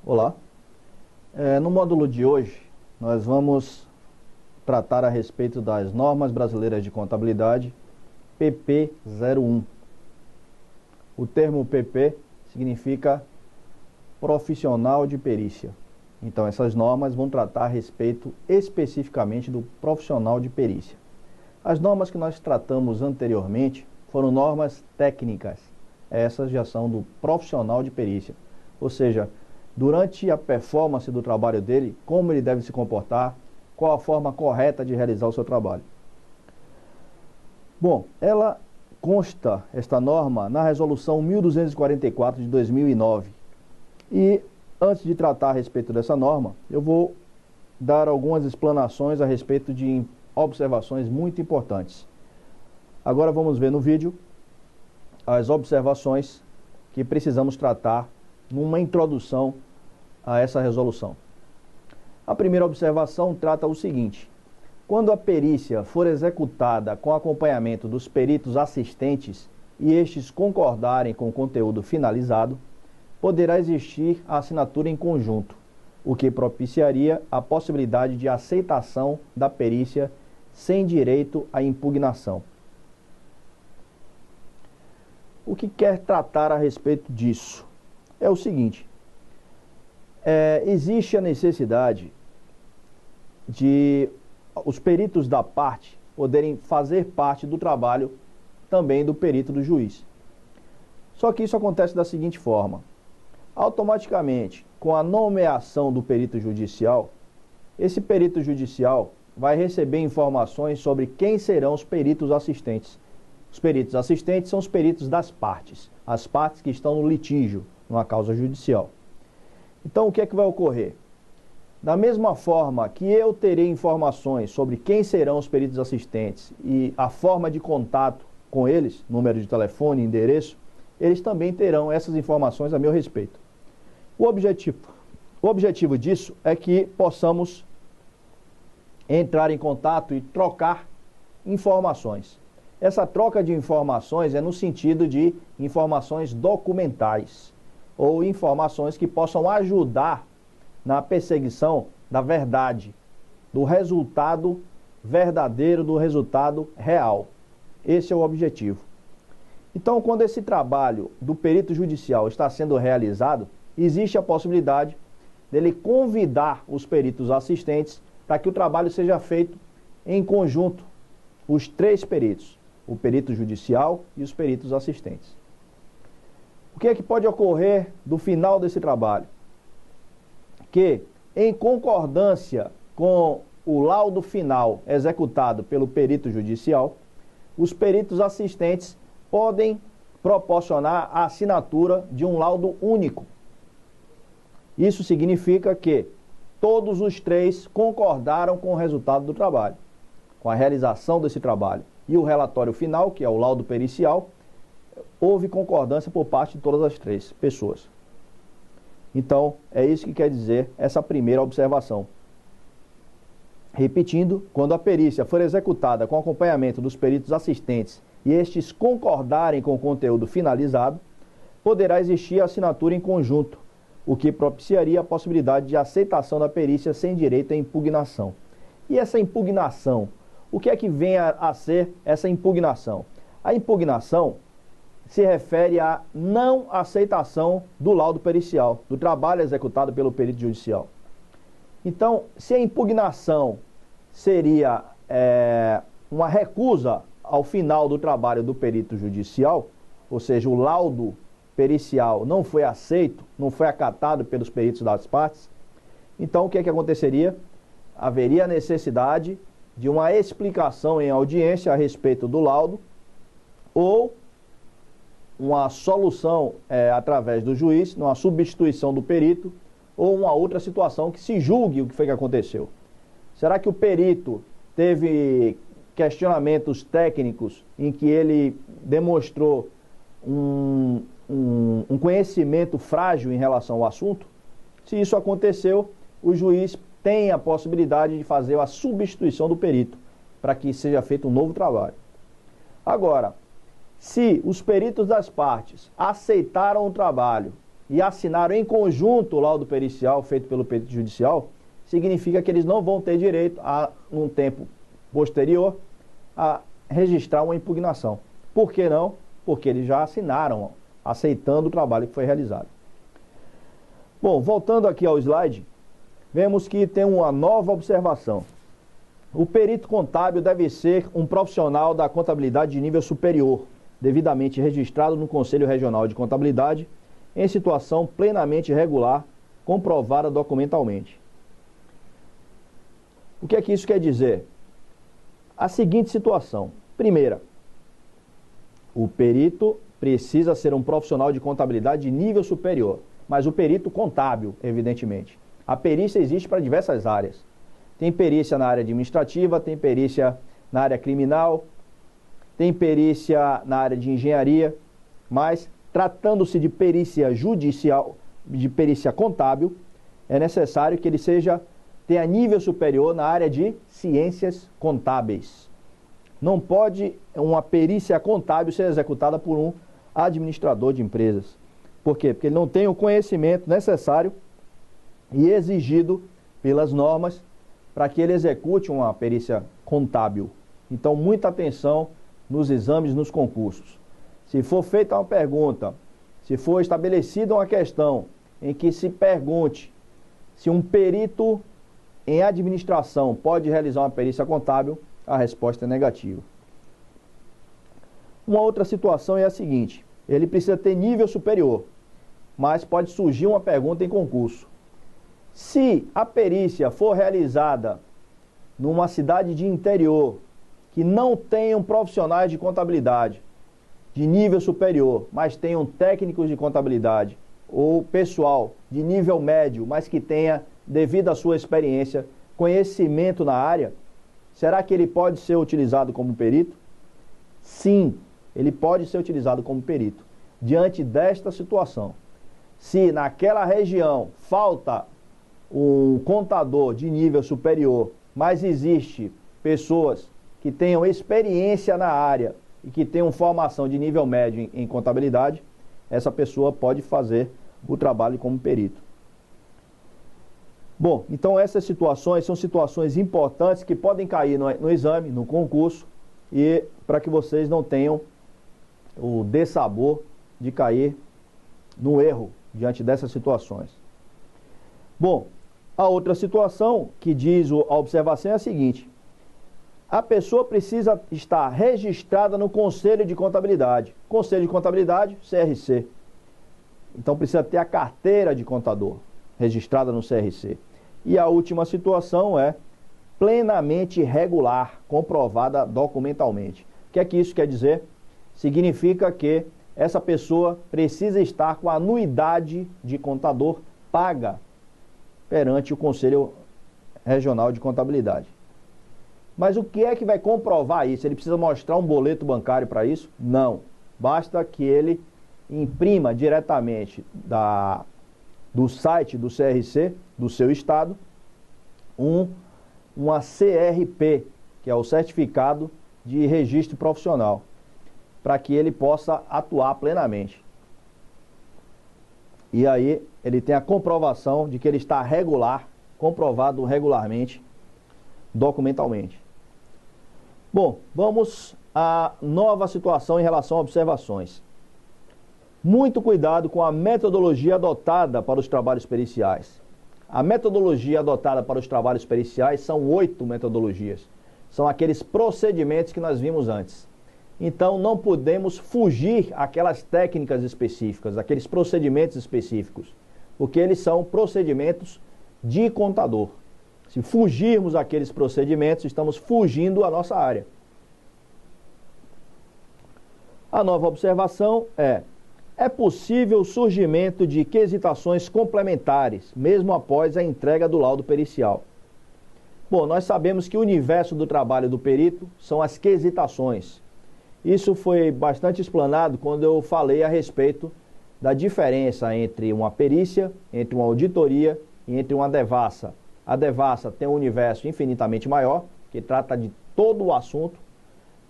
Olá, no módulo de hoje nós vamos tratar a respeito das normas brasileiras de contabilidade PP01. O termo PP significa profissional de perícia. Então essas normas vão tratar a respeito especificamente do profissional de perícia. As normas que nós tratamos anteriormente foram normas técnicas. Essas já são do profissional de perícia, ou seja, durante a performance do trabalho dele, como ele deve se comportar, qual a forma correta de realizar o seu trabalho. Bom, ela consta, esta norma, na resolução 1244 de 2009. E antes de tratar a respeito dessa norma, eu vou dar algumas explanações a respeito de observações muito importantes. Agora vamos ver no vídeo as observações que precisamos tratar numa introdução a essa resolução. A primeira observação trata o seguinte: quando a perícia for executada com acompanhamento dos peritos assistentes e estes concordarem com o conteúdo finalizado, poderá existir a assinatura em conjunto, o que propiciaria a possibilidade de aceitação da perícia sem direito à impugnação. O que quer tratar a respeito disso é o seguinte: existe a necessidade de os peritos da parte poderem fazer parte do trabalho também do perito do juiz. Só que isso acontece da seguinte forma: automaticamente, com a nomeação do perito judicial, esse perito judicial vai receber informações sobre quem serão os peritos assistentes. Os peritos assistentes são os peritos das partes, as partes que estão no litígio, numa causa judicial. Então, o que é que vai ocorrer? Da mesma forma que eu terei informações sobre quem serão os peritos assistentes e a forma de contato com eles, número de telefone, endereço, eles também terão essas informações a meu respeito. O objetivo disso é que possamos entrar em contato e trocar informações. Essa troca de informações é no sentido de informações documentais ou informações que possam ajudar na perseguição da verdade, do resultado verdadeiro, do resultado real. Esse é o objetivo. Então, quando esse trabalho do perito judicial está sendo realizado, existe a possibilidade dele convidar os peritos assistentes para que o trabalho seja feito em conjunto, os três peritos, o perito judicial e os peritos assistentes. O que é que pode ocorrer do final desse trabalho? Que, em concordância com o laudo final executado pelo perito judicial, os peritos assistentes podem proporcionar a assinatura de um laudo único. Isso significa que todos os três concordaram com o resultado do trabalho, com a realização desse trabalho. E o relatório final, que é o laudo pericial, houve concordância por parte de todas as três pessoas. Então, é isso que quer dizer essa primeira observação. Repetindo, quando a perícia for executada com acompanhamento dos peritos assistentes e estes concordarem com o conteúdo finalizado, poderá existir a assinatura em conjunto, o que propiciaria a possibilidade de aceitação da perícia sem direito à impugnação. E essa impugnação, o que é que vem a ser essa impugnação? A impugnação se refere à não aceitação do laudo pericial, do trabalho executado pelo perito judicial. Então, se a impugnação seria uma recusa ao final do trabalho do perito judicial, ou seja, o laudo pericial não foi aceito, não foi acatado pelos peritos das partes, então o que é que aconteceria? Haveria necessidade de uma explicação em audiência a respeito do laudo ou uma solução através do juiz, uma substituição do perito ou uma outra situação que se julgue o que foi que aconteceu. Será que o perito teve questionamentos técnicos em que ele demonstrou um conhecimento frágil em relação ao assunto, se isso aconteceu, o juiz tem a possibilidade de fazer a substituição do perito, para que seja feito um novo trabalho. Agora, se os peritos das partes aceitaram o trabalho e assinaram em conjunto o laudo pericial feito pelo perito judicial, significa que eles não vão ter direito, num tempo posterior, a registrar uma impugnação. Por que não? Porque eles já assinaram, aceitando o trabalho que foi realizado. Bom, voltando aqui ao slide, vemos que tem uma nova observação. O perito contábil deve ser um profissional da contabilidade de nível superior, devidamente registrado no Conselho Regional de Contabilidade, em situação plenamente regular, comprovada documentalmente. O que é que isso quer dizer? A seguinte situação. Primeira, o perito precisa ser um profissional de contabilidade de nível superior, mas o perito contábil, evidentemente. A perícia existe para diversas áreas. Tem perícia na área administrativa, tem perícia na área criminal, tem perícia na área de engenharia, mas tratando-se de perícia judicial, de perícia contábil, é necessário que ele tenha nível superior na área de ciências contábeis. Não pode uma perícia contábil ser executada por um administrador de empresas. Por quê? Porque ele não tem o conhecimento necessário e exigido pelas normas para que ele execute uma perícia contábil. Então, muita atenção nos exames, nos concursos. Se for feita uma pergunta, se for estabelecida uma questão em que se pergunte se um perito em administração pode realizar uma perícia contábil, a resposta é negativa. Uma outra situação é a seguinte: ele precisa ter nível superior, mas pode surgir uma pergunta em concurso. Se a perícia for realizada numa cidade de interior que não tenham profissionais de contabilidade de nível superior, mas tenham técnicos de contabilidade, ou pessoal de nível médio, mas que tenha, devido à sua experiência, conhecimento na área, será que ele pode ser utilizado como perito? Sim, ele pode ser utilizado como perito. Diante desta situação, se naquela região falta um contador de nível superior, mas existe pessoas que tenham experiência na área e que tenham formação de nível médio em contabilidade, essa pessoa pode fazer o trabalho como perito. Bom, então essas situações são situações importantes que podem cair no exame, no concurso, e para que vocês não tenham o dessabor de cair no erro diante dessas situações. Bom, a outra situação que diz a observação é a seguinte: a pessoa precisa estar registrada no Conselho de Contabilidade. Conselho de Contabilidade, CRC. Então precisa ter a carteira de contador registrada no CRC. E a última situação é plenamente regular, comprovada documentalmente. O que é que isso quer dizer? Significa que essa pessoa precisa estar com a anuidade de contador paga perante o Conselho Regional de Contabilidade. Mas o que é que vai comprovar isso? Ele precisa mostrar um boleto bancário para isso? Não. Basta que ele imprima diretamente do site do CRC, do seu estado, uma CRP, que é o Certificado de Registro Profissional, para que ele possa atuar plenamente. E aí ele tem a comprovação de que ele está regular, comprovado regularmente, documentalmente. Bom, vamos à nova situação em relação a observações. Muito cuidado com a metodologia adotada para os trabalhos periciais. A metodologia adotada para os trabalhos periciais são 8 metodologias. São aqueles procedimentos que nós vimos antes. Então, não podemos fugir àquelas técnicas específicas, aqueles procedimentos específicos, porque eles são procedimentos de contador. Se fugirmos àqueles procedimentos, estamos fugindo à nossa área. A nova observação é possível o surgimento de quesitações complementares, mesmo após a entrega do laudo pericial. Bom, nós sabemos que o universo do trabalho do perito são as quesitações. Isso foi bastante explanado quando eu falei a respeito da diferença entre uma perícia, entre uma auditoria e entre uma devassa. A devassa tem um universo infinitamente maior, que trata de todo o assunto,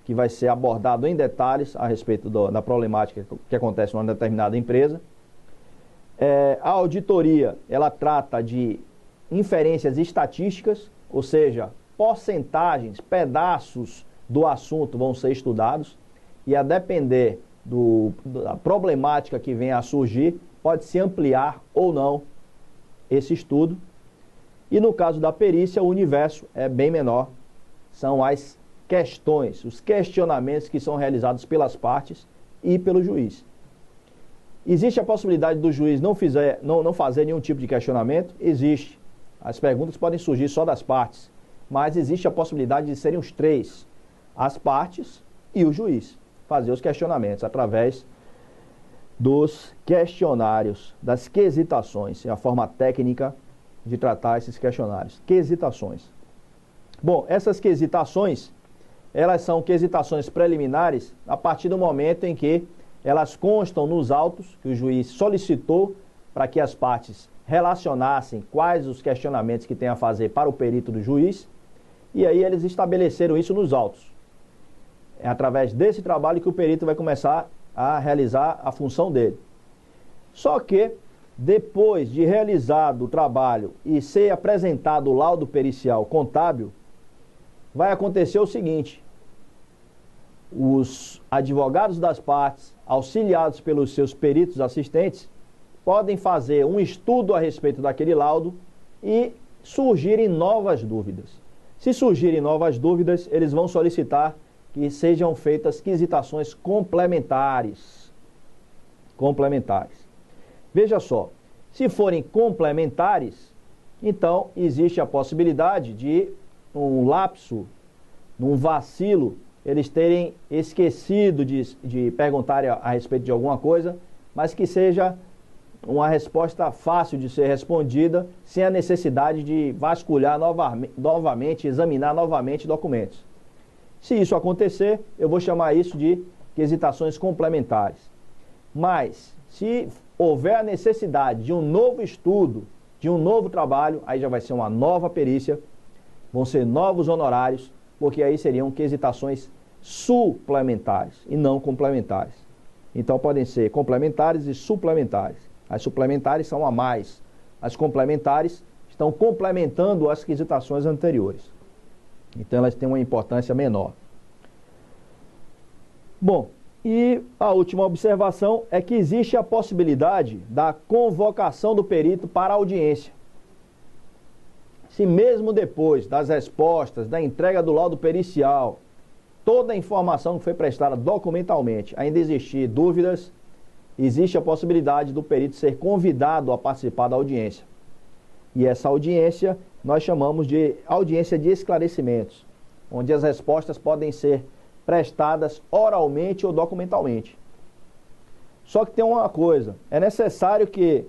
que vai ser abordado em detalhes a respeito da problemática que acontece numa determinada empresa. A auditoria, ela trata de inferências estatísticas, ou seja, porcentagens, pedaços do assunto vão ser estudados, e a depender da problemática que venha a surgir, pode-se ampliar ou não esse estudo. E no caso da perícia, o universo é bem menor, são as questões, os questionamentos que são realizados pelas partes e pelo juiz. Existe a possibilidade do juiz não fazer nenhum tipo de questionamento? Existe. As perguntas podem surgir só das partes, mas existe a possibilidade de serem os três, as partes e o juiz, fazer os questionamentos através dos questionários, das quesitações. É a forma técnica de tratar esses questionários. Quesitações. Bom, essas quesitações, elas são quesitações preliminares a partir do momento em que elas constam nos autos que o juiz solicitou para que as partes relacionassem quais os questionamentos que tem a fazer para o perito do juiz, e aí eles estabeleceram isso nos autos. É através desse trabalho que o perito vai começar a realizar a função dele. Só que, depois de realizado o trabalho e ser apresentado o laudo pericial contábil, vai acontecer o seguinte: os advogados das partes, auxiliados pelos seus peritos assistentes, podem fazer um estudo a respeito daquele laudo e surgirem novas dúvidas. Se surgirem novas dúvidas, eles vão solicitar que sejam feitas quesitações complementares. Veja só, se forem complementares, então existe a possibilidade de um lapso, num vacilo, eles terem esquecido de perguntar a respeito de alguma coisa, mas que seja uma resposta fácil de ser respondida, sem a necessidade de vasculhar novamente, examinar novamente documentos. Se isso acontecer, eu vou chamar isso de quesitações complementares. Mas, se houver a necessidade de um novo estudo, de um novo trabalho, aí já vai ser uma nova perícia, vão ser novos honorários, porque aí seriam quesitações suplementares e não complementares. Então podem ser complementares e suplementares. As suplementares são a mais. As complementares estão complementando as quesitações anteriores. Então elas têm uma importância menor. Bom, e a última observação é que existe a possibilidade da convocação do perito para audiência. Se mesmo depois das respostas, da entrega do laudo pericial, toda a informação que foi prestada documentalmente ainda existir dúvidas, existe a possibilidade do perito ser convidado a participar da audiência. E essa audiência nós chamamos de audiência de esclarecimentos, onde as respostas podem ser prestadas oralmente ou documentalmente. Só que tem uma coisa, é necessário que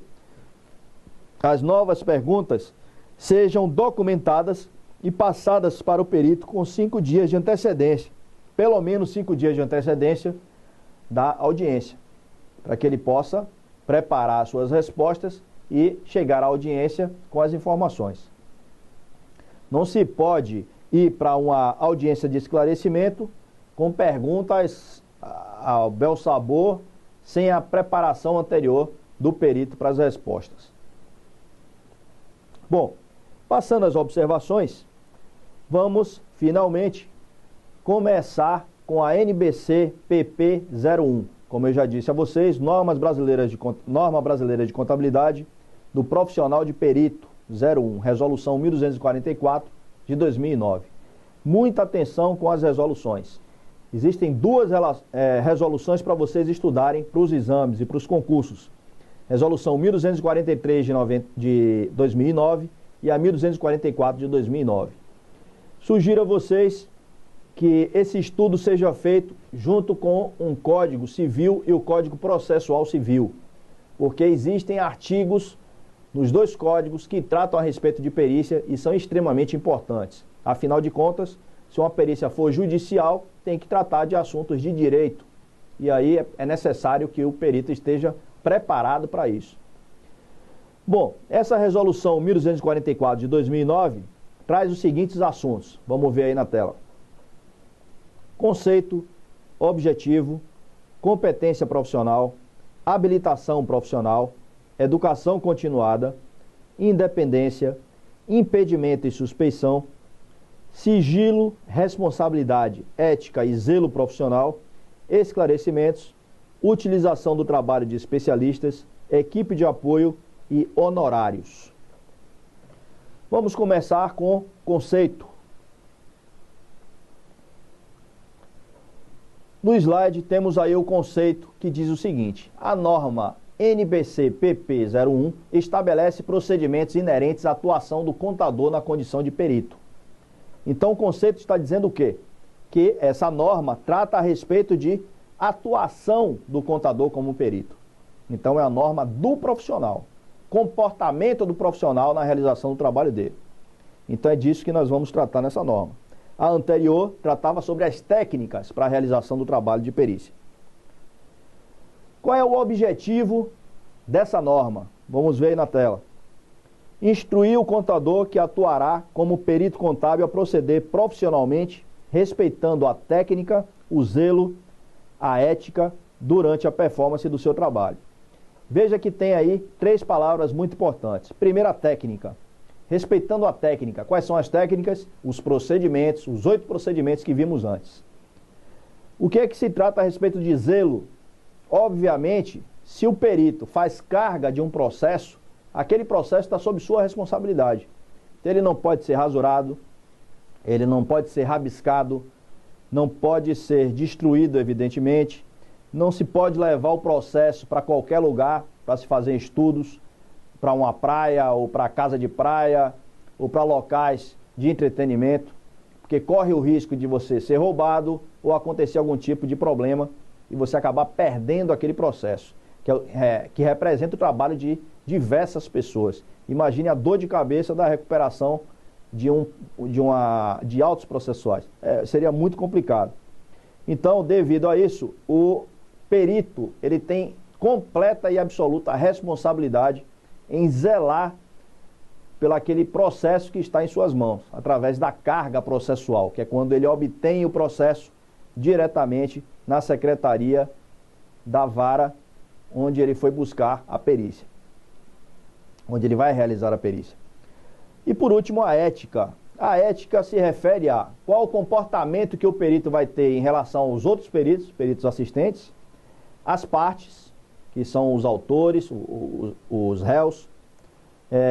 as novas perguntas sejam documentadas e passadas para o perito com 5 dias de antecedência, pelo menos 5 dias de antecedência da audiência, para que ele possa preparar suas respostas e chegar à audiência com as informações. Não se pode ir para uma audiência de esclarecimento com perguntas ao bel sabor, sem a preparação anterior do perito para as respostas. Bom, passando as observações, vamos finalmente começar com a NBC PP 01. Como eu já disse a vocês, norma brasileira de contabilidade do profissional de perito 01, resolução 1244 de 2009. Muita atenção com as resoluções. Existem duas resoluções para vocês estudarem para os exames e para os concursos. Resolução 1243 de 2009 e a 1244 de 2009. Sugiro a vocês que esse estudo seja feito junto com um Código Civil e o Código Processual Civil, porque existem artigos nos dois códigos que tratam a respeito de perícia e são extremamente importantes. Afinal de contas, se uma perícia for judicial, tem que tratar de assuntos de direito. E aí é necessário que o perito esteja preparado para isso. Bom, essa resolução 1244 de 2009 traz os seguintes assuntos. Vamos ver aí na tela. Conceito, objetivo, competência profissional, habilitação profissional, educação continuada, independência, impedimento e suspeição, sigilo, responsabilidade, ética e zelo profissional, esclarecimentos, utilização do trabalho de especialistas, equipe de apoio e honorários. Vamos começar com conceito. No slide temos aí o conceito que diz o seguinte: a norma NBC-PP 01 estabelece procedimentos inerentes à atuação do contador na condição de perito. Então o conceito está dizendo o quê? Que essa norma trata a respeito de atuação do contador como perito. Então é a norma do profissional, comportamento do profissional na realização do trabalho dele. Então é disso que nós vamos tratar nessa norma. A anterior tratava sobre as técnicas para a realização do trabalho de perícia. Qual é o objetivo dessa norma? Vamos ver aí na tela. Instruir o contador que atuará como perito contábil a proceder profissionalmente, respeitando a técnica, o zelo, a ética durante a performance do seu trabalho. Veja que tem aí 3 palavras muito importantes. Primeiro, a técnica. Respeitando a técnica. Quais são as técnicas? Os procedimentos, os 8 procedimentos que vimos antes. O que é que se trata a respeito de zelo? Obviamente, se o perito faz carga de um processo, aquele processo está sob sua responsabilidade. Então, ele não pode ser rasurado, ele não pode ser rabiscado, não pode ser destruído, evidentemente, não se pode levar o processo para qualquer lugar para se fazer estudos, para uma praia ou para casa de praia ou para locais de entretenimento, porque corre o risco de você ser roubado ou acontecer algum tipo de problema e você acabar perdendo aquele processo, que representa o trabalho de diversas pessoas. Imagine a dor de cabeça da recuperação de autos processuais. Seria muito complicado. Então, devido a isso, o perito ele tem completa e absoluta responsabilidade em zelar pelo aquele processo que está em suas mãos, através da carga processual, que é quando ele obtém o processo diretamente na secretaria da vara onde ele foi buscar a perícia, onde ele vai realizar a perícia. E por último, a ética. A ética se refere a qual o comportamento que o perito vai ter em relação aos outros peritos, peritos assistentes, as partes, que são os autores, os réus,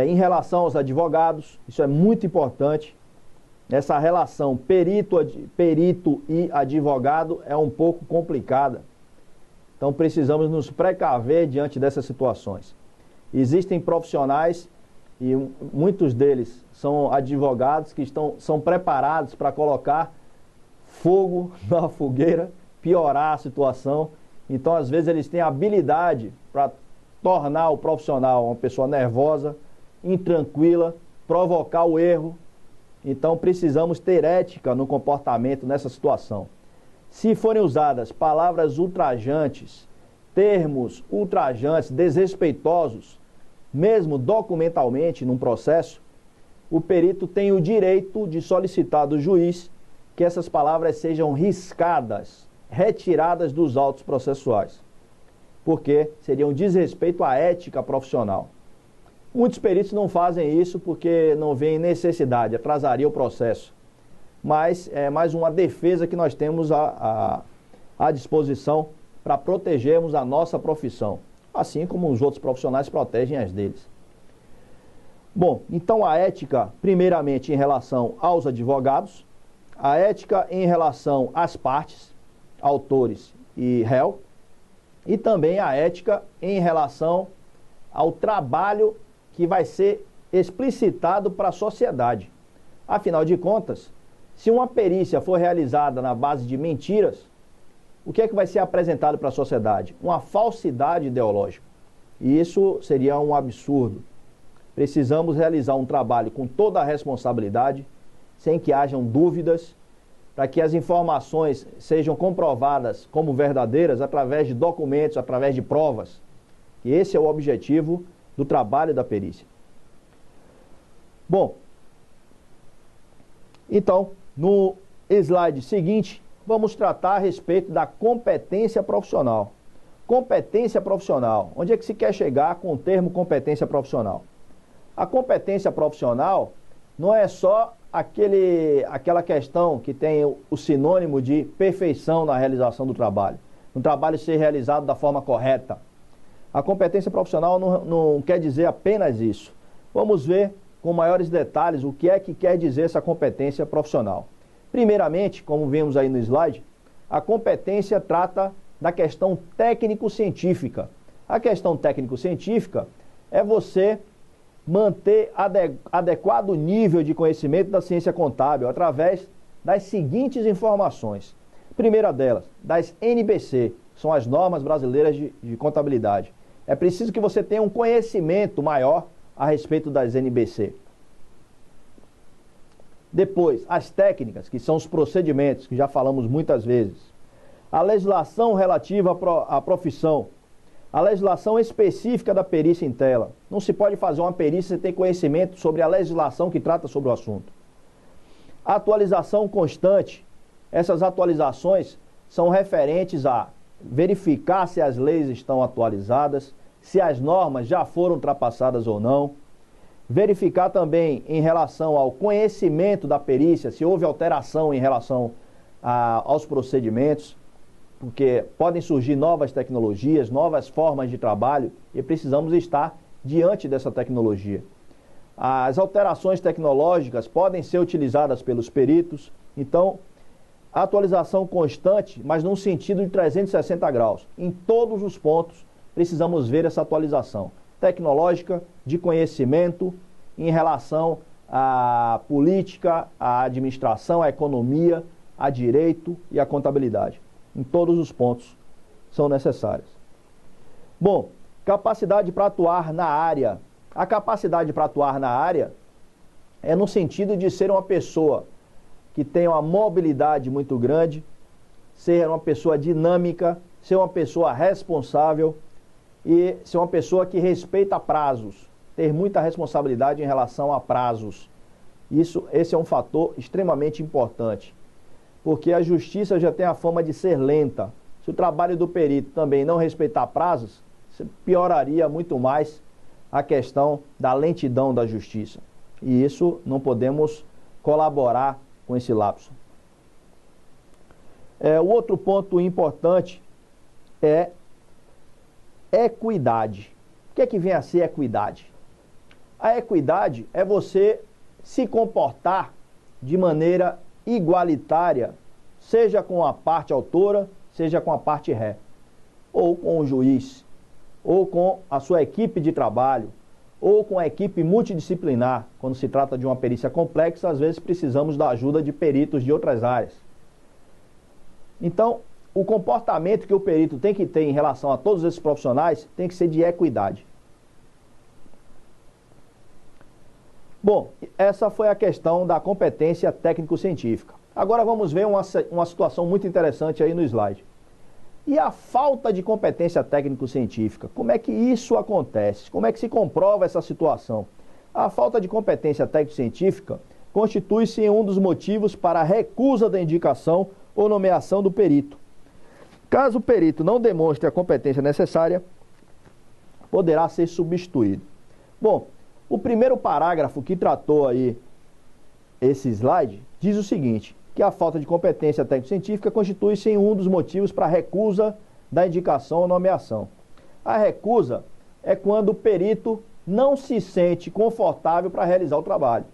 em relação aos advogados. Isso é muito importante. Essa relação perito e advogado é um pouco complicada. Então precisamos nos precaver diante dessas situações. Existem profissionais, e muitos deles são advogados, que são preparados para colocar fogo na fogueira, piorar a situação. Então, às vezes, eles têm habilidade para tornar o profissional uma pessoa nervosa, intranquila, provocar o erro. Então, precisamos ter ética no comportamento nessa situação. Se forem usadas palavras ultrajantes, termos ultrajantes, desrespeitosos, mesmo documentalmente num processo, o perito tem o direito de solicitar do juiz que essas palavras sejam riscadas, retiradas dos autos processuais, porque seria um desrespeito à ética profissional. Muitos peritos não fazem isso porque não veem necessidade, atrasaria o processo. Mas é mais uma defesa que nós temos à disposição para protegermos a nossa profissão, assim como os outros profissionais protegem as deles. Bom, então a ética, primeiramente em relação aos advogados, a ética em relação às partes, autores e réu, e também a ética em relação ao trabalho que vai ser explicitado para a sociedade. Afinal de contas, se uma perícia for realizada na base de mentiras, o que é que vai ser apresentado para a sociedade? Uma falsidade ideológica. E isso seria um absurdo. Precisamos realizar um trabalho com toda a responsabilidade, sem que hajam dúvidas, para que as informações sejam comprovadas como verdadeiras através de documentos, através de provas. E esse é o objetivo do trabalho da perícia. Bom, então, no slide seguinte, vamos tratar a respeito da competência profissional. Competência profissional. Onde é que se quer chegar com o termo competência profissional? A competência profissional não é só aquela questão que tem o sinônimo de perfeição na realização do trabalho. Um trabalho ser realizado da forma correta. A competência profissional não quer dizer apenas isso. Vamos ver com maiores detalhes o que é que quer dizer essa competência profissional. Primeiramente, como vemos aí no slide, a competência trata da questão técnico-científica. A questão técnico-científica é você manter adequado nível de conhecimento da ciência contábil através das seguintes informações. Primeira delas, das NBC, são as normas brasileiras de contabilidade. É preciso que você tenha um conhecimento maior a respeito das NBC. Depois, as técnicas, que são os procedimentos, que já falamos muitas vezes. A legislação relativa à profissão. A legislação específica da perícia em tela. Não se pode fazer uma perícia sem ter conhecimento sobre a legislação que trata sobre o assunto. A atualização constante. Essas atualizações são referentes a verificar se as leis estão atualizadas, se as normas já foram ultrapassadas ou não. Verificar também em relação ao conhecimento da perícia, se houve alteração em relação aos procedimentos, porque podem surgir novas tecnologias, novas formas de trabalho e precisamos estar diante dessa tecnologia. As alterações tecnológicas podem ser utilizadas pelos peritos, então, atualização constante, mas num sentido de 360 graus. Em todos os pontos, precisamos ver essa atualização tecnológica, de conhecimento, em relação à política, à administração, à economia, a direito e à contabilidade. Em todos os pontos são necessárias. Bom, capacidade para atuar na área. A capacidade para atuar na área é no sentido de ser uma pessoa que tenha uma mobilidade muito grande, ser uma pessoa dinâmica, ser uma pessoa responsável e ser uma pessoa que respeita prazos, ter muita responsabilidade em relação a prazos. Esse é um fator extremamente importante, porque a justiça já tem a fama de ser lenta. Se o trabalho do perito também não respeitar prazos, pioraria muito mais a questão da lentidão da justiça. E isso não podemos colaborar com esse lapso. O outro ponto importante é equidade. O que é que vem a ser equidade? A equidade é você se comportar de maneira igualitária, seja com a parte autora, seja com a parte ré, ou com o juiz, ou com a sua equipe de trabalho, ou com a equipe multidisciplinar. Quando se trata de uma perícia complexa, às vezes precisamos da ajuda de peritos de outras áreas. Então, o comportamento que o perito tem que ter em relação a todos esses profissionais tem que ser de equidade. Bom, essa foi a questão da competência técnico-científica. Agora vamos ver uma situação muito interessante aí no slide. E a falta de competência técnico-científica? Como é que isso acontece? Como é que se comprova essa situação? A falta de competência técnico-científica constitui-se em um dos motivos para a recusa da indicação ou nomeação do perito. Caso o perito não demonstre a competência necessária, poderá ser substituído. Bom, o primeiro parágrafo que tratou aí esse slide diz o seguinte, que a falta de competência técnico-científica constitui-se em um dos motivos para a recusa da indicação ou nomeação. A recusa é quando o perito não se sente confortável para realizar o trabalho.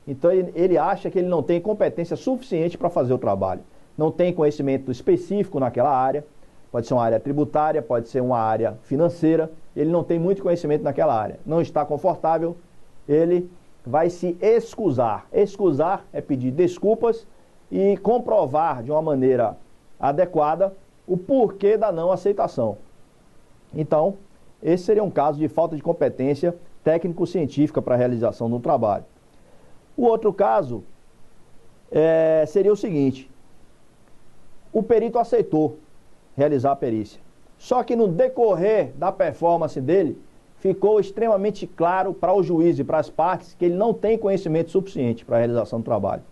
Então ele acha que ele não tem competência suficiente para fazer o trabalho. Não tem conhecimento específico naquela área, pode ser uma área tributária, pode ser uma área financeira, ele não tem muito conhecimento naquela área. Não está confortável, ele vai se excusar. Excusar é pedir desculpas e comprovar de uma maneira adequada o porquê da não aceitação. Então, esse seria um caso de falta de competência técnico-científica para a realização do trabalho. O outro caso seria o seguinte: o perito aceitou realizar a perícia, Só que no decorrer da performance dele, ficou extremamente claro para o juiz e para as partes que ele não tem conhecimento suficiente para a realização do trabalho.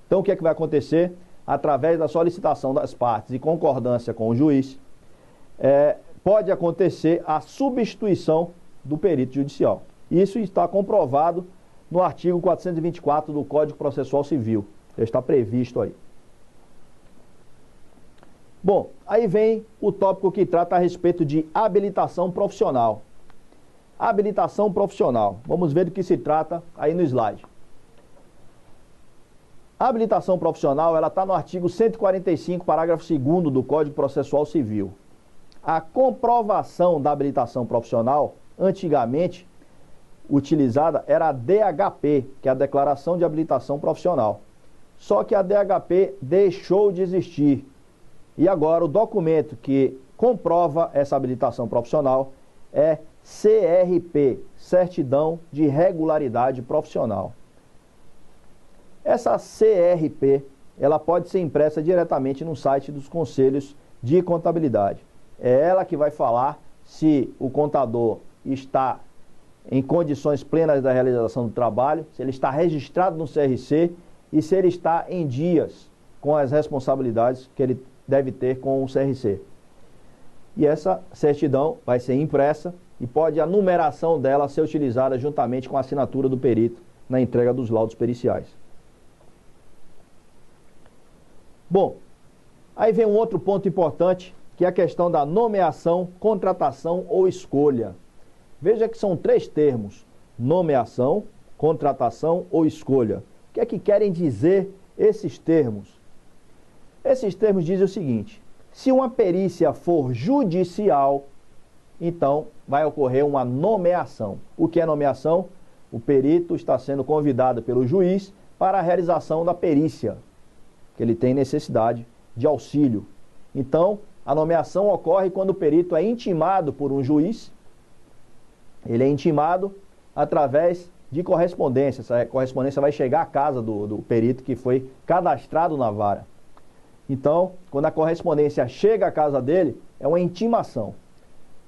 Então o que é que vai acontecer? Através da solicitação das partes e concordância com o juiz, pode acontecer a substituição do perito judicial. Isso está comprovado no artigo 424 do Código Processual Civil. Já está previsto aí. Bom, aí vem o tópico que trata a respeito de habilitação profissional. Habilitação profissional. Vamos ver do que se trata aí no slide. A habilitação profissional, ela está no artigo 145, parágrafo 2º do Código Processual Civil. A comprovação da habilitação profissional, antigamente utilizada, era a DHP, que é a Declaração de Habilitação Profissional. Só que a DHP deixou de existir. E agora o documento que comprova essa habilitação profissional é CRP, Certidão de Regularidade Profissional. Essa CRP, ela pode ser impressa diretamente no site dos Conselhos de Contabilidade. É ela que vai falar se o contador está em condições plenas da realização do trabalho, se ele está registrado no CRC e se ele está em dias com as responsabilidades que ele deve ter com o CRC. E essa certidão vai ser impressa e pode a numeração dela ser utilizada juntamente com a assinatura do perito na entrega dos laudos periciais. Bom, aí vem um outro ponto importante, que é a questão da nomeação, contratação ou escolha. Veja que são 3 termos: nomeação, contratação ou escolha. O que é que querem dizer esses termos? Esses termos dizem o seguinte: se uma perícia for judicial, então vai ocorrer uma nomeação. O que é nomeação? O perito está sendo convidado pelo juiz para a realização da perícia, que ele tem necessidade de auxílio. Então, a nomeação ocorre quando o perito é intimado por um juiz. Ele é intimado através de correspondência. Essa correspondência vai chegar à casa do perito que foi cadastrado na vara. Então, quando a correspondência chega à casa dele, é uma intimação.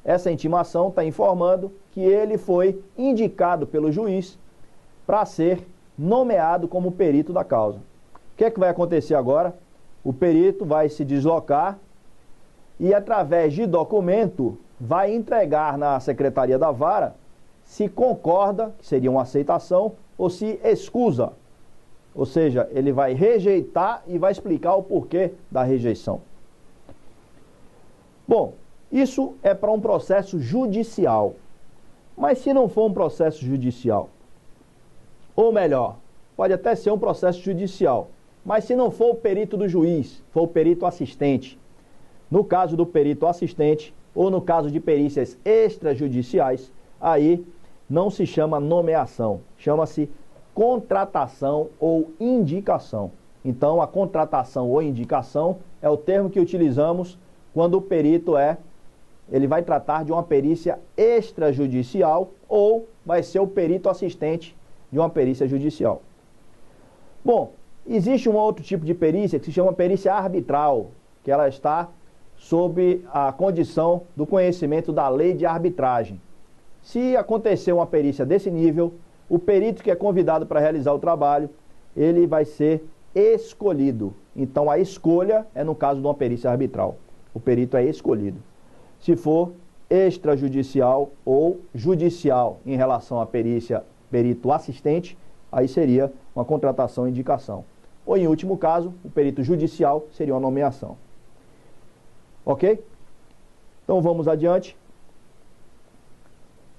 Essa intimação está informando que ele foi indicado pelo juiz para ser nomeado como perito da causa. O que é que vai acontecer agora? O perito vai se deslocar e, através de documento, vai entregar na secretaria da vara se concorda, que seria uma aceitação, ou se excusa. Ou seja, ele vai rejeitar e vai explicar o porquê da rejeição. Bom, isso é para um processo judicial. Mas se não for um processo judicial, ou melhor, pode até ser um processo judicial, mas se não for o perito do juiz, for o perito assistente, no caso do perito assistente, ou no caso de perícias extrajudiciais, aí não se chama nomeação, chama-se contratação ou indicação. Então, a contratação ou indicação é o termo que utilizamos quando o perito ele vai tratar de uma perícia extrajudicial ou vai ser o perito assistente de uma perícia judicial. Bom, existe um outro tipo de perícia que se chama perícia arbitral, que ela está sob a condição do conhecimento da lei de arbitragem. Se acontecer uma perícia desse nível, o perito que é convidado para realizar o trabalho, ele vai ser escolhido. Então, a escolha é no caso de uma perícia arbitral. O perito é escolhido. Se for extrajudicial ou judicial em relação à perícia perito assistente, aí seria uma contratação e indicação. Ou, em último caso, o perito judicial seria uma nomeação. Ok? Então, vamos adiante.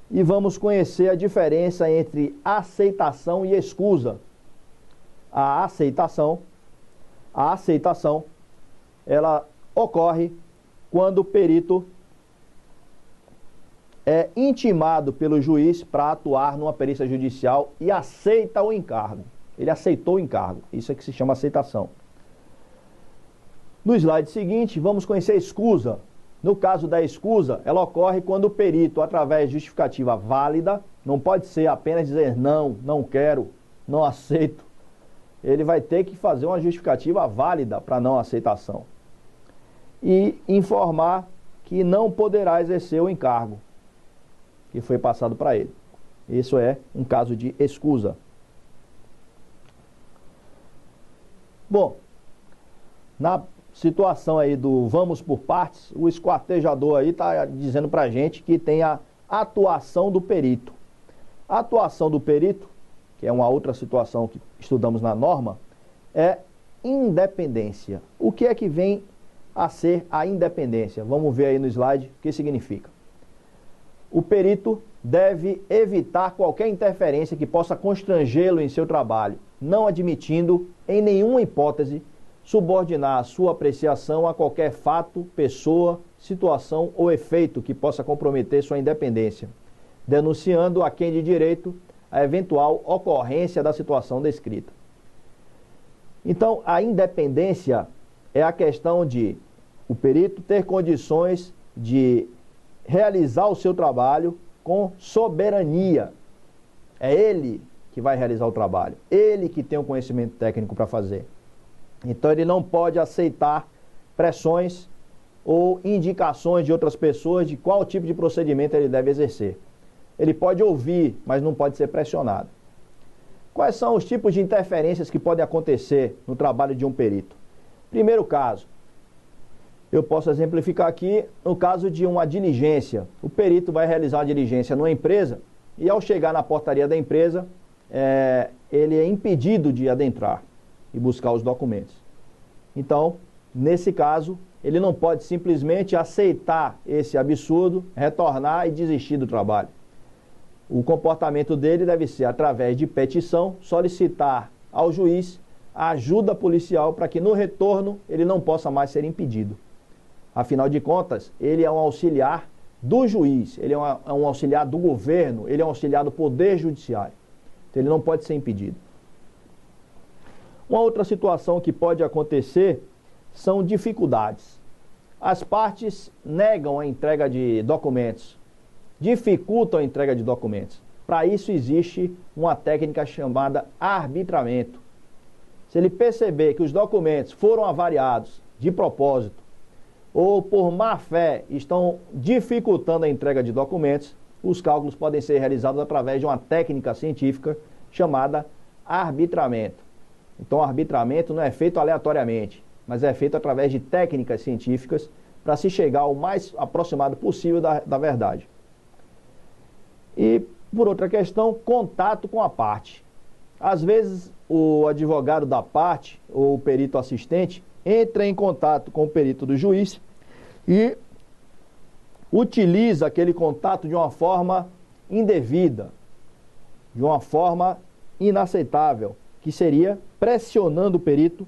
E vamos conhecer a diferença entre aceitação e escusa. A aceitação, ela ocorre quando o perito é intimado pelo juiz para atuar numa perícia judicial e aceita o encargo. Ele aceitou o encargo. Isso é que se chama aceitação. No slide seguinte, vamos conhecer a escusa. No caso da escusa, ela ocorre quando o perito, através de justificativa válida, não pode ser apenas dizer não, não quero, não aceito. Ele vai ter que fazer uma justificativa válida para não aceitação. E informar que não poderá exercer o encargo que foi passado para ele. Isso é um caso de escusa. Bom, na situação aí do vamos por partes, o esquartejador aí está dizendo para a gente que tem a atuação do perito. A atuação do perito, que é uma outra situação que estudamos na norma, é independência. O que é que vem a ser a independência? Vamos ver aí no slide o que significa. O perito deve evitar qualquer interferência que possa constrangê-lo em seu trabalho, não admitindo, em nenhuma hipótese, subordinar a sua apreciação a qualquer fato, pessoa, situação ou efeito que possa comprometer sua independência, denunciando a quem de direito a eventual ocorrência da situação descrita. Então, a independência é a questão de o perito ter condições de realizar o seu trabalho com soberania. É ele que vai realizar o trabalho, ele que tem o conhecimento técnico para fazer. Então ele não pode aceitar pressões ou indicações de outras pessoas de qual tipo de procedimento ele deve exercer. Ele pode ouvir, mas não pode ser pressionado. Quais são os tipos de interferências que podem acontecer no trabalho de um perito? Primeiro caso, eu posso exemplificar aqui no caso de uma diligência. O perito vai realizar uma diligência numa empresa e ao chegar na portaria da empresa, ele é impedido de adentrar e buscar os documentos. Então, nesse caso, ele não pode simplesmente aceitar esse absurdo, retornar e desistir do trabalho. O comportamento dele deve ser, através de petição, solicitar ao juiz a ajuda policial para que no retorno ele não possa mais ser impedido. Afinal de contas, ele é um auxiliar do juiz, ele é um auxiliar do governo, ele é um auxiliar do poder judiciário. Então ele não pode ser impedido. Uma outra situação que pode acontecer são dificuldades. As partes negam a entrega de documentos, dificultam a entrega de documentos. Para isso existe uma técnica chamada arbitramento. Se ele perceber que os documentos foram avariados de propósito ou por má fé estão dificultando a entrega de documentos, os cálculos podem ser realizados através de uma técnica científica chamada arbitramento. Então o arbitramento não é feito aleatoriamente, mas é feito através de técnicas científicas para se chegar ao mais aproximado possível da verdade. E, por outra questão, contato com a parte. Às vezes, o advogado da parte, ou o perito assistente, entra em contato com o perito do juiz e utiliza aquele contato de uma forma indevida, de uma forma inaceitável, que seria pressionando o perito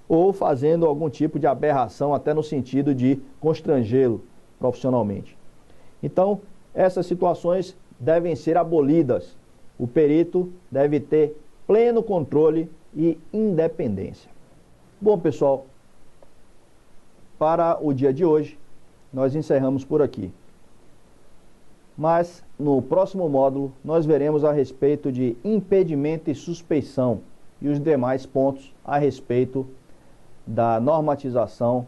ou fazendo algum tipo de aberração, até no sentido de constrangê-lo profissionalmente. Então, essas situações devem ser abolidas. O perito deve ter pleno controle e independência. Bom, pessoal, para o dia de hoje, nós encerramos por aqui. Mas, no próximo módulo, nós veremos a respeito de impedimento e suspeição e os demais pontos a respeito da normatização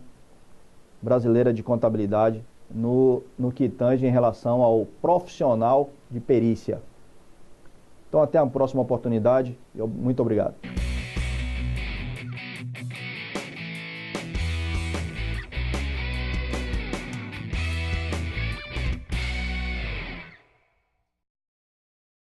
brasileira de contabilidade no que tange em relação ao profissional de perícia. Então, até a próxima oportunidade. Muito obrigado.